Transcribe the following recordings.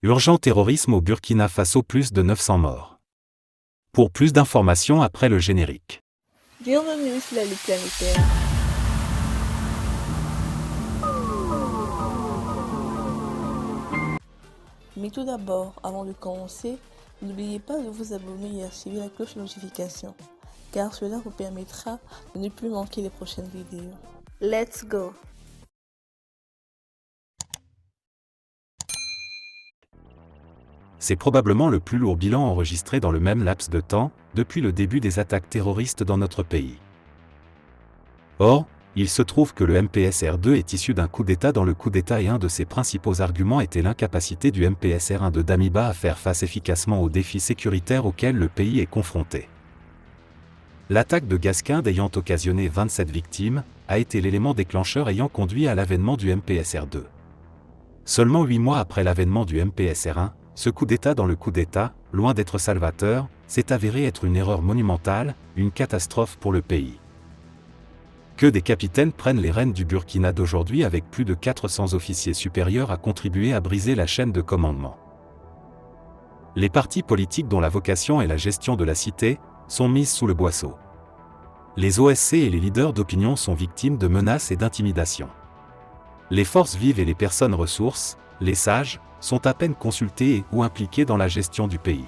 Urgent terrorisme au Burkina Faso, plus de 900 morts. Pour plus d'informations après le générique. Bienvenue sur la Ligue planétaire. Mais tout d'abord, avant de commencer, n'oubliez pas de vous abonner et activer la cloche de notification, car cela vous permettra de ne plus manquer les prochaines vidéos. Let's go! C'est probablement le plus lourd bilan enregistré dans le même laps de temps, depuis le début des attaques terroristes dans notre pays. Or, il se trouve que le MPSR-2 est issu d'un coup d'État dans le coup d'État et un de ses principaux arguments était l'incapacité du MPSR-1 de Damiba à faire face efficacement aux défis sécuritaires auxquels le pays est confronté. L'attaque de Gasquinde ayant occasionné 27 victimes, a été l'élément déclencheur ayant conduit à l'avènement du MPSR-2. Seulement 8 mois après l'avènement du MPSR-1, ce coup d'État dans le coup d'État, loin d'être salvateur, s'est avéré être une erreur monumentale, une catastrophe pour le pays. Que des capitaines prennent les rênes du Burkina d'aujourd'hui avec plus de 400 officiers supérieurs à contribuer à briser la chaîne de commandement. Les partis politiques dont la vocation est la gestion de la cité, sont mises sous le boisseau. Les OSC et les leaders d'opinion sont victimes de menaces et d'intimidations. Les forces vives et les personnes ressources, les sages, sont à peine consultés et ou impliqués dans la gestion du pays.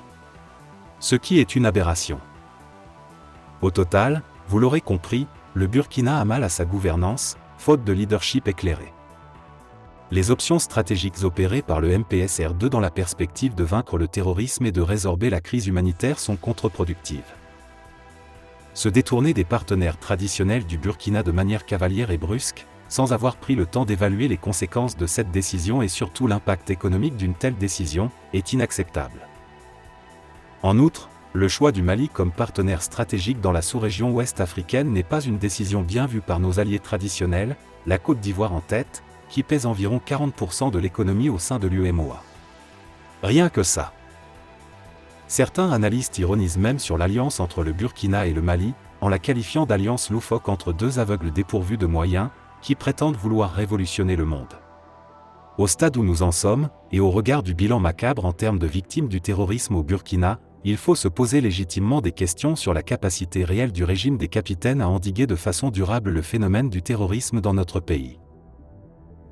Ce qui est une aberration. Au total, vous l'aurez compris, le Burkina a mal à sa gouvernance, faute de leadership éclairé. Les options stratégiques opérées par le MPSR-2 dans la perspective de vaincre le terrorisme et de résorber la crise humanitaire sont contre-productives. Se détourner des partenaires traditionnels du Burkina de manière cavalière et brusque, sans avoir pris le temps d'évaluer les conséquences de cette décision et surtout l'impact économique d'une telle décision, est inacceptable. En outre, le choix du Mali comme partenaire stratégique dans la sous-région ouest africaine n'est pas une décision bien vue par nos alliés traditionnels, la Côte d'Ivoire en tête, qui pèse environ 40% de l'économie au sein de l'UEMOA. Rien que ça. Certains analystes ironisent même sur l'alliance entre le Burkina et le Mali, en la qualifiant d'alliance loufoque entre deux aveugles dépourvus de moyens, qui prétendent vouloir révolutionner le monde. Au stade où nous en sommes, et au regard du bilan macabre en termes de victimes du terrorisme au Burkina, il faut se poser légitimement des questions sur la capacité réelle du régime des capitaines à endiguer de façon durable le phénomène du terrorisme dans notre pays.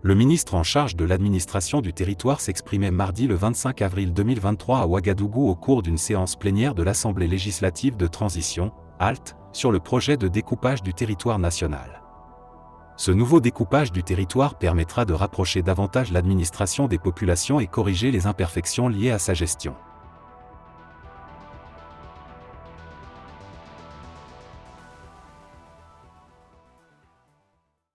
Le ministre en charge de l'administration du territoire s'exprimait mardi le 25 avril 2023 à Ouagadougou au cours d'une séance plénière de l'Assemblée législative de transition, ALT, sur le projet de découpage du territoire national. Ce nouveau découpage du territoire permettra de rapprocher davantage l'administration des populations et corriger les imperfections liées à sa gestion.